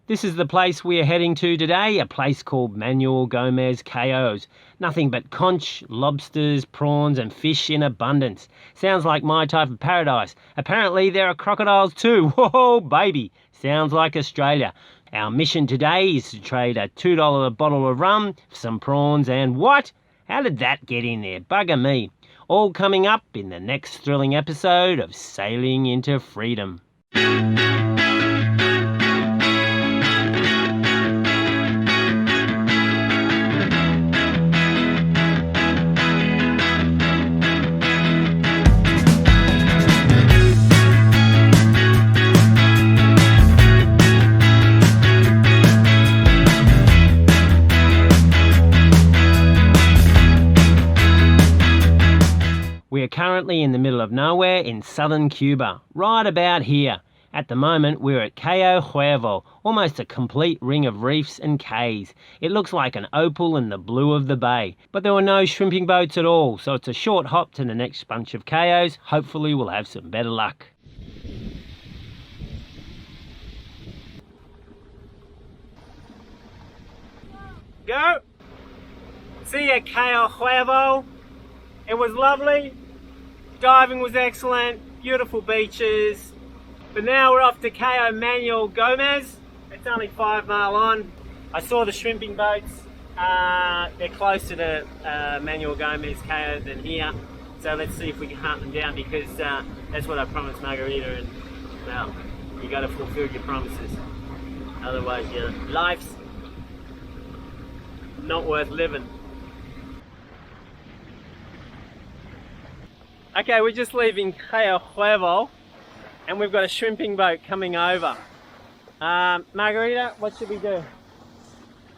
This is the place we are heading to today, a place called Manuel Gomez Cayo's. Nothing but conch, lobsters, prawns and fish in abundance. Sounds like my type of paradise. Apparently there are crocodiles too. Whoa, baby. Sounds like Australia. Our mission today is to trade a $2 a bottle of rum for some prawns and what? How did that get in there? Bugger me. All coming up in the next thrilling episode of Sailing into Freedom. We are currently in the middle of nowhere in southern Cuba, right about here. At the moment, we're at Cayo Huevo, almost a complete ring of reefs and cays. It looks like an opal in the blue of the bay, but there were no shrimping boats at all, so it's a short hop to the next bunch of cayos. Hopefully we'll have some better luck. Go! See ya, Cayo Huevo. It was lovely. Diving was excellent, beautiful beaches. But now we're off to Cayo Manuel Gomez. It's only 5 mile on. I saw the shrimping boats. They're closer to Manuel Gomez Cayo than here. So let's see if we can hunt them down because that's what I promised Margarita, and well, you gotta fulfill your promises. Otherwise, you know, life's not worth living. Okay, we're just leaving Cayo Huevo and we've got a shrimping boat coming over. Margarita, what should we do?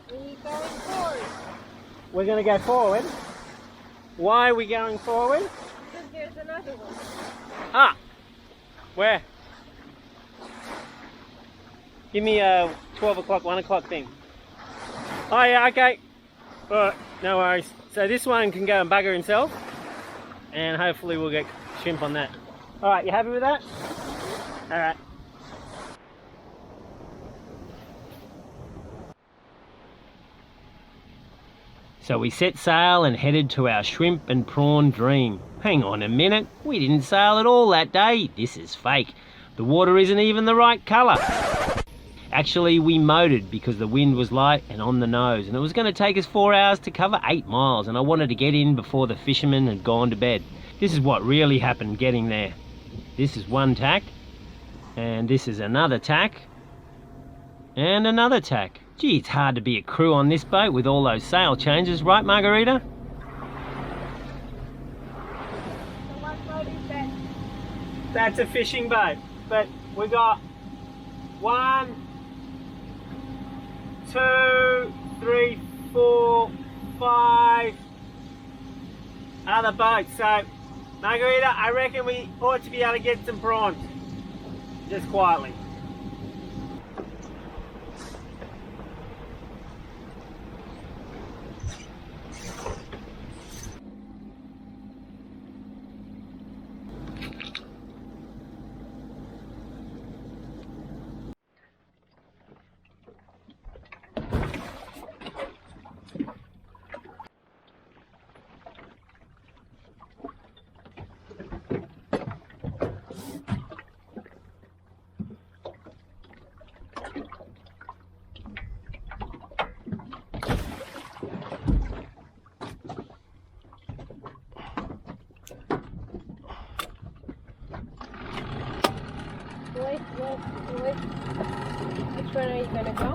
We're going forward. We're going to go forward. Why are we going forward? Because there's another one. Ah! Where? Give me a 12 o'clock, 1 o'clock thing. Oh yeah, okay. Alright, no worries. So this one can go and bugger himself. And hopefully we'll get shrimp on that. Alright, you happy with that? Alright. So we set sail and headed to our shrimp and prawn dream. Hang on a minute, we didn't sail at all that day. This is fake. The water isn't even the right colour. Actually, we motored because the wind was light and on the nose, and it was going to take us 4 hours to cover 8 miles, and I wanted to get in before the fishermen had gone to bed. This is what really happened getting there. This is one tack, and this is another tack, and another tack. Gee, it's hard to be a crew on this boat with all those sail changes, right, Margarita? So what boat is that? That's a fishing boat, but we got 1, 2, 3, 4, 5 other boats. So, Margarita, I reckon we ought to be able to get some prawns, just quietly. Wait. Which one are you gonna go?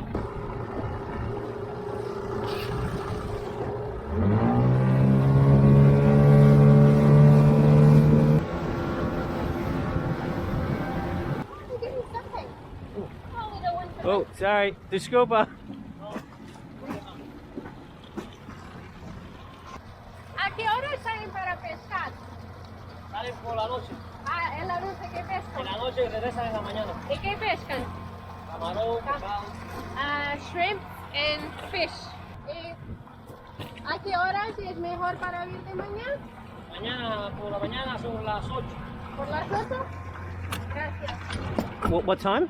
I'm getting something. Oh, we don't want to. Oh, sorry, disculpa. ¿A qué hora salen para pescar? Salen por la noche. Ah, en la noche que En pescan. la noche y regresan en la mañana. ¿Y qué pescan? Camarón, pescado. Shrimp and fish. ¿A qué horas es mejor para ir de mañana? Mañana, por la mañana son las 8. ¿Por las 8? Gracias. What time?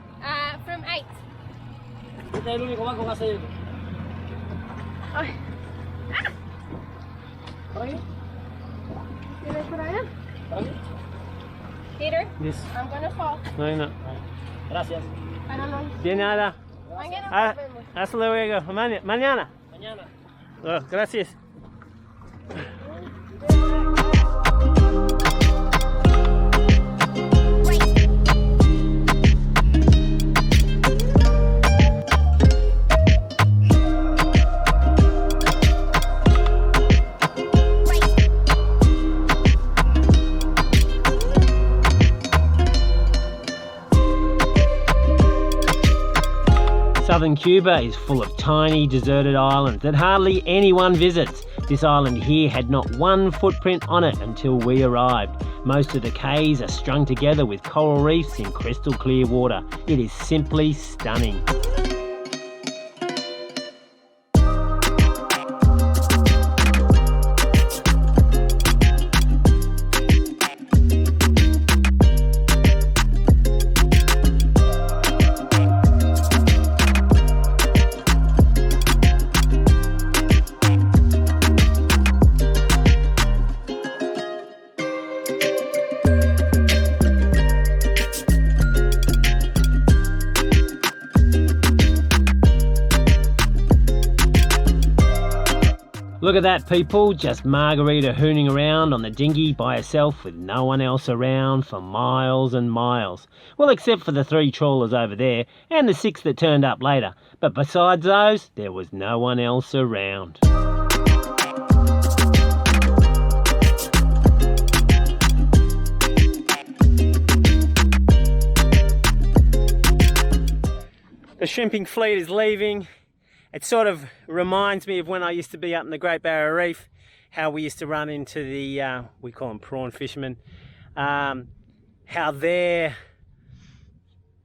From 8. Este es el único banco que hace esto. Ay. ¿Por aquí? ¿Tienes por allá? ¿Por aquí? Peter, Yes. I'm gonna fall. No. Gracias. I don't know. De nada. Mañana Ah, nos vemos. hasta luego. Mañana. Mañana. Oh, gracias. Southern Cuba is full of tiny deserted islands that hardly anyone visits. This island here had not one footprint on it until we arrived. Most of the cays are strung together with coral reefs in crystal clear water. It is simply stunning. Look at that, people, just Margarita hooning around on the dinghy by herself with no one else around for miles and miles. Well, except for the 3 trawlers over there and the 6 that turned up later. But besides those, there was no one else around. The shrimping fleet is leaving. It sort of reminds me of when I used to be up in the Great Barrier Reef, how we used to run into the, we call them prawn fishermen, how their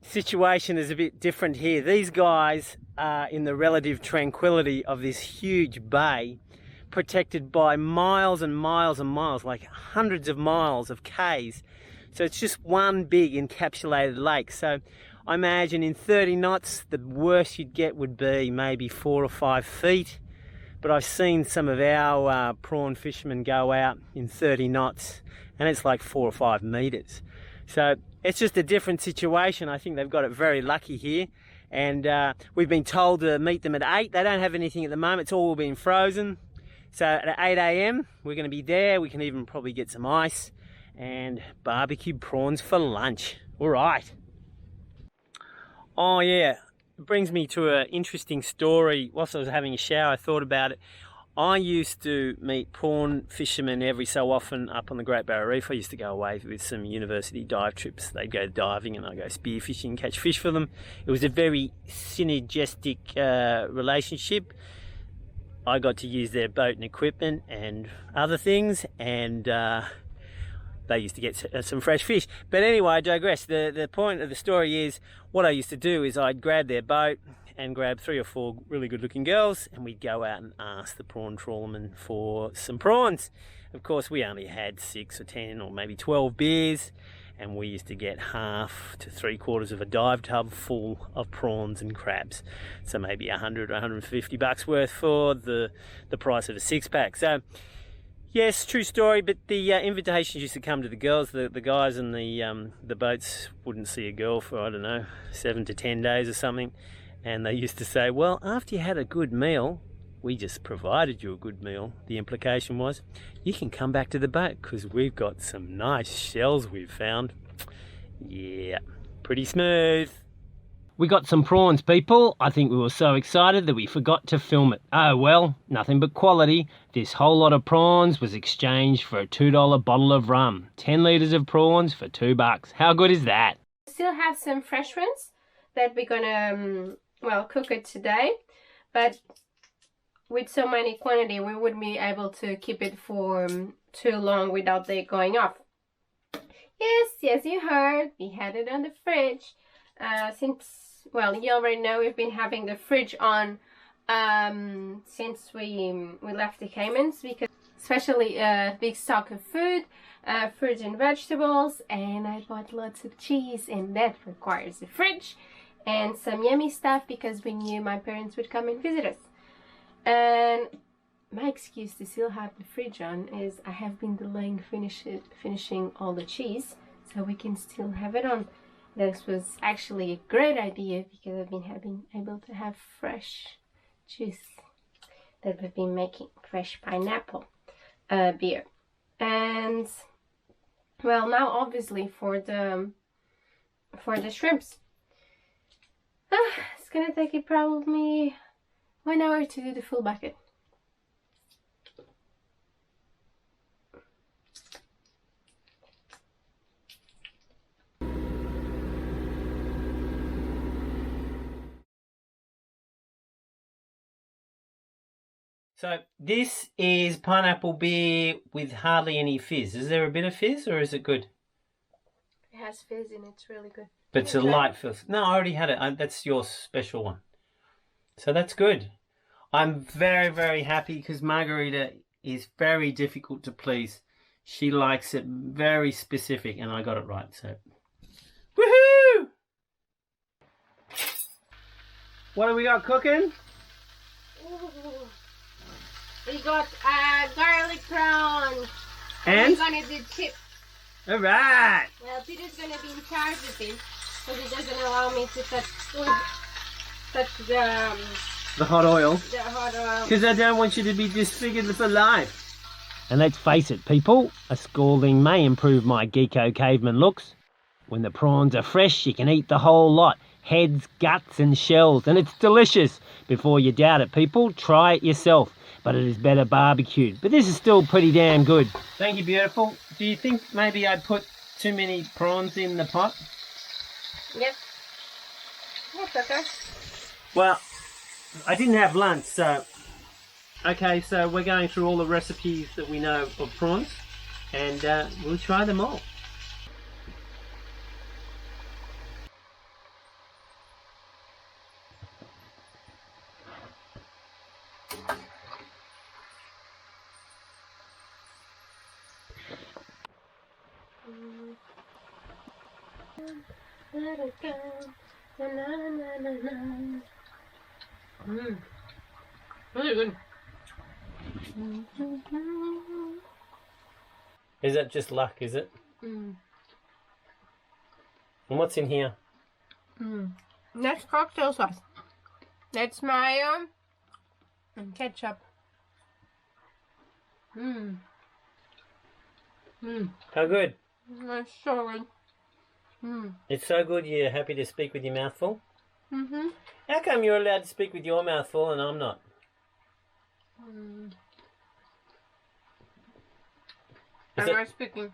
situation is a bit different here. These guys are in the relative tranquility of this huge bay, protected by miles and miles and miles, like hundreds of miles of cays. So it's just one big encapsulated lake. So I imagine in 30 knots, the worst you'd get would be maybe 4 or 5 feet. But I've seen some of our prawn fishermen go out in 30 knots and it's like 4 or 5 meters. So it's just a different situation. I think they've got it very lucky here. And we've been told to meet them at 8. They don't have anything at the moment. It's all been frozen. So at 8 a.m, we're going to be there. We can even probably get some ice and barbecued prawns for lunch. All right. Oh yeah, it brings me to an interesting story. Whilst I was having a shower, I thought about it. I used to meet prawn fishermen every so often up on the Great Barrier Reef. I used to go away with some university dive trips. They'd go diving and I'd go spearfishing, catch fish for them. It was a very synergistic relationship. I got to use their boat and equipment and other things, and they used to get some fresh fish. But anyway, I digress. The point of the story is, what I used to do is I'd grab their boat and grab 3 or 4 really good looking girls, and we'd go out and ask the prawn trawlermen for some prawns. Of course, we only had 6 or 10 or maybe 12 beers, and we used to get half to 3/4 of a dive tub full of prawns and crabs. So maybe 100 or 150 bucks worth for the price of a 6-pack. So yes, true story, but the invitations used to come to the girls. The guys in the boats wouldn't see a girl for, I don't know, 7 to 10 days or something. And they used to say, well, after you had a good meal, we just provided you a good meal. The implication was, you can come back to the boat because we've got some nice shells we've found. Yeah, pretty smooth. We got some prawns, people. I think we were so excited that we forgot to film it. Oh well, nothing but quality. This whole lot of prawns was exchanged for a $2 bottle of rum. 10 litres of prawns for $2. How good is that? Still have some fresh ones that we're gonna, well, cook it today. But with so many quantity, we wouldn't be able to keep it for too long without they going off. Yes, you heard. We had it on the fridge. Since, well, you already know we've been having the fridge on since we left the Caymans, because especially a big stock of food, fruits and vegetables, and I bought lots of cheese, and that requires a fridge. and some yummy stuff because we knew my parents would come and visit us. And my excuse to still have the fridge on is I have been delaying finishing all the cheese so we can still have it on. This was actually a great idea because I've been able to have fresh juice that we've been making, fresh pineapple beer. And well, now obviously for the shrimps, it's gonna take it probably 1 hour to do the full bucket. So this is pineapple beer with hardly any fizz. Is there a bit of fizz or is it good? It has fizz and it's really good. But it's a light fizz. No, I already had it. That's your special one. So that's good. I'm very, very happy because Margarita is very difficult to please. She likes it very specific and I got it right. So, woohoo! What do we got cooking? Ooh. We got garlic prawn. And? We're gonna do chips. Alright! Well, Peter's gonna be in charge of it because he doesn't allow me to touch The hot oil. the hot oil. Because I don't want you to be disfigured for life. And let's face it, people, a scalding may improve my geeko caveman looks. When the prawns are fresh, you can eat the whole lot. Heads, guts and shells, and it's delicious. Before you doubt it, people, try it yourself. But it is better barbecued. But this is still pretty damn good. Thank you, beautiful. Do you think maybe I put too many prawns in the pot? Yep. That's okay. Well, I didn't have lunch, so... Okay, so we're going through all the recipes that we know of prawns. And we'll try them all. Let it go. Na, na, na, na, na. Really good. Is that just luck, is it? And what's in here? That's cocktail sauce. That's mayo and ketchup. How good? That's so good. It's so good you're happy to speak with your mouth full? How come you're allowed to speak with your mouth full and I'm not? I'm not speaking.